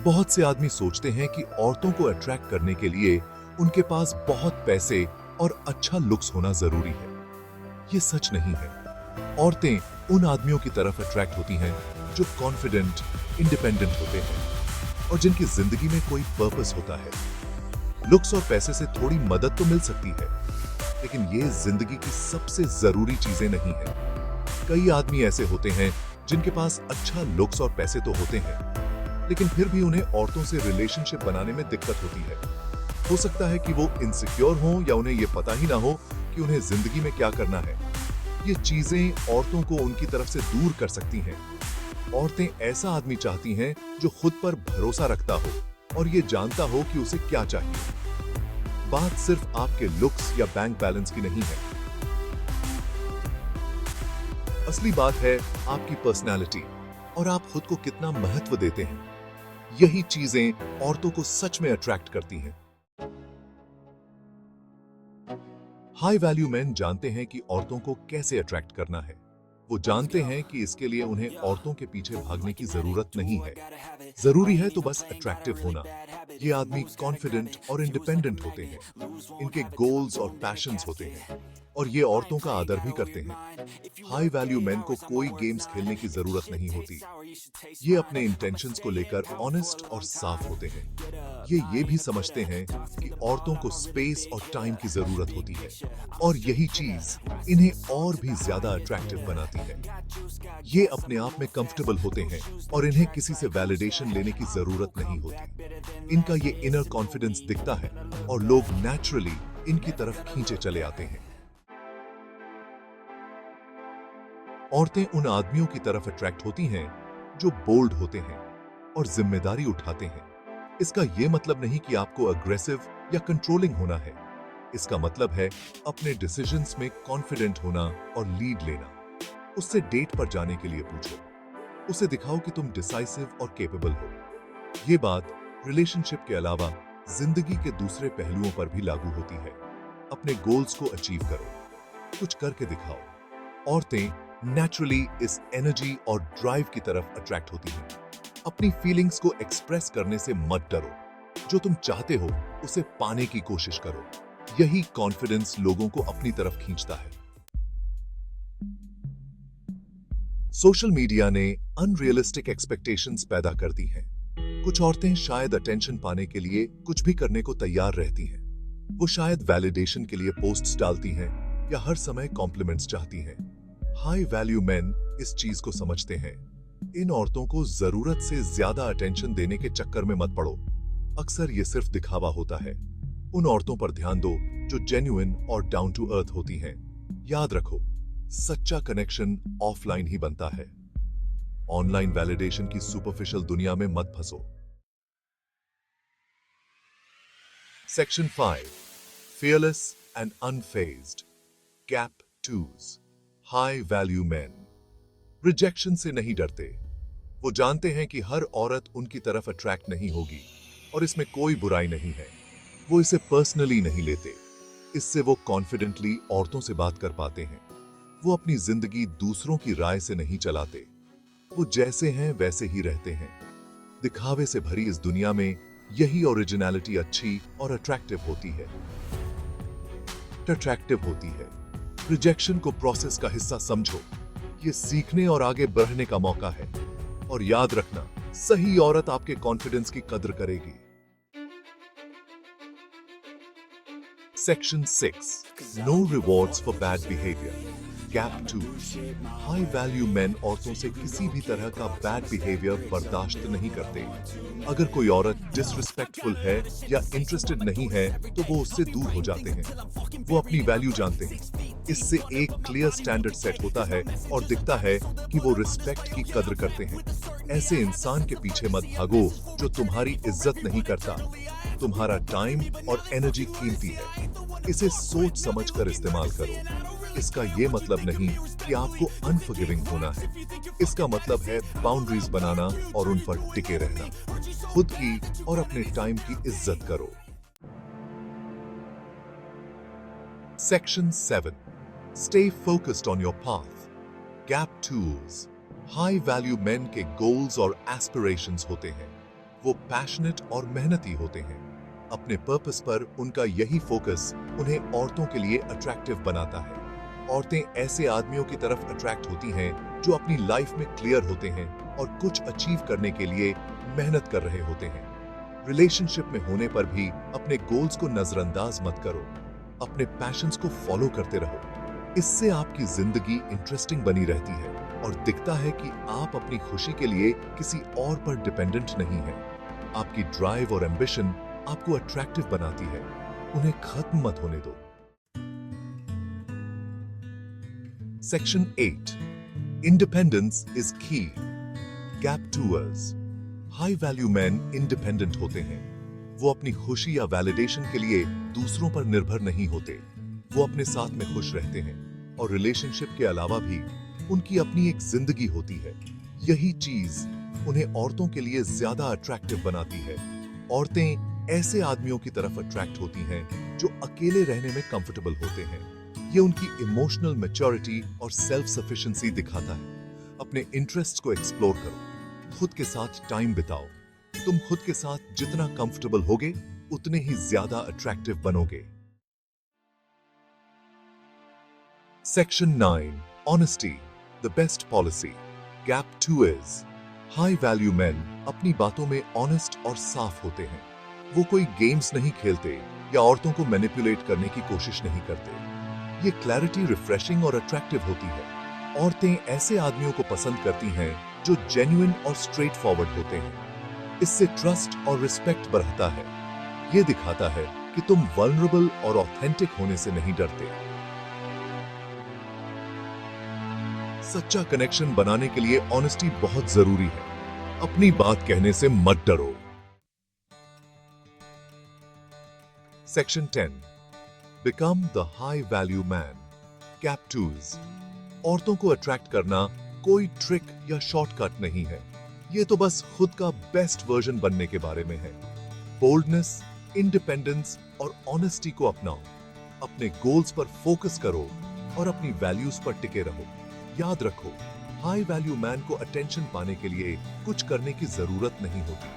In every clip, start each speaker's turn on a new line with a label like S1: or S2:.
S1: बहुत से आदमी सोचते हैं कि औरतों को अट्रैक्ट करने के लिए उनके पास बहुत पैसे और अच्छा लुक्स होना जरूरी है। ये सच नहीं है। औरतें उन आदमियों की तरफ अट्रैक्ट होती हैं जो कॉन्फिडेंट, इंडिपेंडेंट होते हैं और जिनकी जिंदगी में कोई पर्पस होता है। लुक्स और पैसे से थोड़ी मदद तो मिल सकती है, लेकिन ये जिंदगी की सबसे जरूरी चीजें नहीं है। कई आदमी ऐसे होते हैं जिनके पास अच्छा लुक्स और पैसे तो होते हैं, लेकिन फिर भी उन्हें औरतों से रिलेशनशिप बनाने में दिक्कत होती है। हो सकता है कि वो इनसिक्योर हों या उन्हें ये पता ही ना हो कि उन्हें जिंदगी में क्या करना है। ये चीजें औरतों को उनकी तरफ से दूर कर सकती हैं। औरतें ऐसा आदमी चाहती हैं जो खुद पर भरोसा रखता हो और ये जानता हो कि उसे क्या चाहिए। बात सिर्फ आपके लुक्स या बैंक बैलेंस की नहीं है। असली बात है आपकी पर्सनालिटी और आप खुद को कितना महत्व देते हैं। यही चीजें औरतों को सच में अट्रैक्ट करती हैं। हाई वैल्यू मैन जानते हैं कि औरतों को कैसे अट्रैक्ट करना है। वो जानते हैं कि इसके लिए उन्हें औरतों के पीछे भागने की जरूरत नहीं है। जरूरी है तो बस अट्रैक्टिव होना। ये आदमी कॉन्फिडेंट और इंडिपेंडेंट होते हैं। इनके गोल्स और पैशंस होते हैं और ये औरतों का आदर भी करते हैं। हाई वैल्यू मैन को कोई गेम्स खेलने की जरूरत नहीं होती। ये अपने इंटेंशंस को लेकर ऑनेस्ट और साफ होते हैं। ये भी समझते हैं कि औरतों को स्पेस और टाइम की जरूरत होती है और यही चीज इन्हें और भी ज्यादा अट्रैक्टिव बनाती है। ये अपने आप में कंफर्टेबल होते हैं और इन्हें किसी से वैलिडेशन लेने की जरूरत नहीं होती। इनका ये इनर कॉन्फिडेंस दिखता है और लोग नेचुरली इनकी तरफ खींचे चले आते हैं। औरतें उन आदमियों की तरफ अट्रैक्ट होती हैं जो बोल्ड होते हैं और जिम्मेदारी उठाते हैं। इसका यह मतलब नहीं कि आपको अग्रेसिव या कंट्रोलिंग होना है। इसका मतलब है अपने डिसीजंस में कॉन्फिडेंट होना और लीड लेना। उससे डेट पर जाने के लिए पूछो। उसे दिखाओ कि तुम डिसाइसिव और कैपेबल हो। यह बात रिलेशनशिप के अलावा जिंदगी के दूसरे पहलुओं पर भी लागू होती है। अपने गोल्स को अचीव करो, कुछ करके दिखाओ। औरतें नेचुरली इस एनर्जी और ड्राइव की तरफ अट्रैक्ट होती हैं। अपनी फीलिंग्स को एक्सप्रेस करने से मत डरो। जो तुम चाहते हो उसे पाने की कोशिश करो। यही कॉन्फिडेंस लोगों को अपनी तरफ खींचता है। सोशल मीडिया ने अनरियलिस्टिक एक्सपेक्टेशंस पैदा कर दी हैं। कुछ औरतें शायद अटेंशन पाने के लिए कुछ भी करने को तैयार रहती हैं। वो शायद वैलिडेशन के लिए पोस्ट्स डालती हैं या हर समय कॉम्प्लीमेंट्स चाहती हैं। हाई वैल्यू मैन इस चीज को समझते हैं। इन औरतों को जरूरत से ज्यादा अटेंशन देने के चक्कर में मत पड़ो। अक्सर ये सिर्फ दिखावा होता है। उन औरतों पर ध्यान दो जो जेन्युइन और डाउन टू अर्थ होती हैं। याद रखो, सच्चा कनेक्शन ऑफलाइन ही बनता है। ऑनलाइन वैलिडेशन की सुपरफिशियल दुनिया में मत फंसो। Section 5, fearless and unfazed. Gap 2s. High value man rejection से नहीं डरते। वो जानते हैं कि हर औरत उनकी तरफ अट्रैक्ट नहीं होगी और इसमें कोई बुराई नहीं है। वो इसे पर्सनली नहीं लेते। इससे वो कॉन्फिडेंटली औरतों से बात कर पाते हैं। वो अपनी जिंदगी दूसरों की राय से नहीं चलाते। वो जैसे हैं वैसे ही रहते हैं। दिखावे से भरी इस दुनिया में यही ओरिजिनलिटी अच्छी और अट्रैक्टिव होती है। रिजेक्शन को प्रोसेस का हिस्सा समझो। ये सीखने और आगे बढ़ने का मौका है। और याद रखना, सही औरत आपके कॉन्फिडेंस की कद्र करेगी। Section 6, no rewards for bad behaviour. Gap 2, high value man औरतों से किसी भी तरह का बैड बिहेवियर बर्दाश्त नहीं करते। अगर कोई औरत डिसरिस्पेक्टफुल है या इंटरेस्टेड नहीं है तो वो उससे दूर हो जाते हैं। वो अपनी वैल्यू जानते हैं। इससे एक क्लियर स्टैंडर्ड सेट होता है और दिखता है कि वो रिस्पेक्ट की कद्र करते हैं। ऐसे इंसान के पीछे मत भागो जो तुम्हारी इज्जत नहीं करता। तुम्हारा टाइम और एनर्जी कीमती है। इसे सोच समझकर इस्तेमाल करो। इसका ये मतलब नहीं कि आपको अनफॉरगिविंग होना है। इसका मतलब है बाउंड्रीज बनाना और उन पर टिके रहना। खुद की और अपने टाइम की इज्जत करो। Section 7, stay focused on your path. Gap tools. High value main के गोल्स और एस्पिरेशंस होते हैं। वो पैशनेट और मेहनती होते हैं। अपने पर्पस पर उनका यही फोकस उन्हें औरतों के लिए अट्रैक्टिव बनाता है। औरतें ऐसे आदमियों की तरफ अट्रैक्ट होती हैं जो अपनी लाइफ में क्लियर होते हैं और कुछ अचीव करने के लिए मेहनत कर रहे होते हैं। रिलेशनशिप में होने पर भी अपने गोल्स को नजरअंदाज मत करो, अपने पैशंस को फॉलो करते रहो। इससे आपकी जिंदगी इंटरेस्टिंग बनी रहती है और दिखता है कि आप अपनी खुशी के लिए किसी और पर डिपेंडेंट नहीं हैं। आपकी ड्राइव और एम्बिशन आपको अट्रैक्टिव बनाती है, उन्हें खत्म मत होने दो। सेक्शन 8 इंडिपेंडेंस इज की। Gap tours. High value man independent होते हैं। वो अपनी खुशी या वैलिडेशन के लिए दूसरों पर निर्भर नहीं होते। वो अपने साथ में खुश रहते हैं और रिलेशनशिप के अलावा भी उनकी अपनी एक जिंदगी होती है। यही चीज उन्हें औरतों के लिए ज्यादा अट्रैक्टिव बनाती है। औरतें ऐसे आदमियों की तरफ अट्रैक्ट होती हैं जो अकेले रहने में कंफर्टेबल होते हैं। ये उनकी इमोशनल मैच्योरिटी और सेल्फ सफिशिएंसी दिखाता है। अपने इंटरेस्ट्स को एक्सप्लोर करो, खुद के साथ टाइम बिताओ। तुम खुद के साथ जितना कंफर्टेबल होगे उतने ही ज्यादा अट्रैक्टिव बनोगे। Section 9 honesty the best policy. Gap 2 is high value man अपनी बातों में ऑनेस्ट और साफ होते हैं। वो कोई गेम्स नहीं खेलते या औरतों को मैनिपुलेट करने की कोशिश नहीं करते। ये क्लैरिटी रिफ्रेशिंग और अट्रैक्टिव होती है। औरतें ऐसे आदमियों को पसंद करती हैं जो जेन्युइन और स्ट्रेट फॉरवर्ड होते हैं। इससे ट्रस्ट और रिस्पेक्ट बढ़ता है। ये दिखाता है कि तुम वल्नरेबल और ऑथेंटिक होने से नहीं डरते। सच्चा कनेक्शन बनाने के लिए ऑनेस्टी बहुत जरूरी है। अपनी बात कहने से मत डरो। Section 10 become the high value man. Gap twos. औरतों को अट्रैक्ट करना कोई ट्रिक या शॉर्टकट नहीं है। ये तो बस खुद का बेस्ट वर्जन बनने के बारे में है। बोल्डनेस, इंडिपेंडेंस और ऑनेस्टी को अपनाओ। अपने गोल्स पर फोकस करो और अपनी वैल्यूज पर टिके रहो। याद रखो, हाई वैल्यू मैन को अटेंशन पाने के लिए कुछ करने की जरूरत नहीं होती।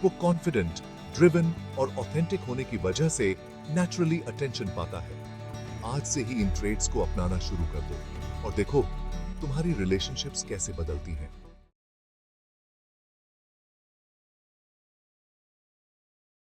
S1: वो कॉन्फिडेंट, ड्रिवन और ऑथेंटिक होने की वजह से नेचुरली अटेंशन पाता है। आज से ही इन ट्रेड्स को अपनाना शुरू कर दो और देखो तुम्हारी रिलेशनशिप्स कैसे बदलती हैं।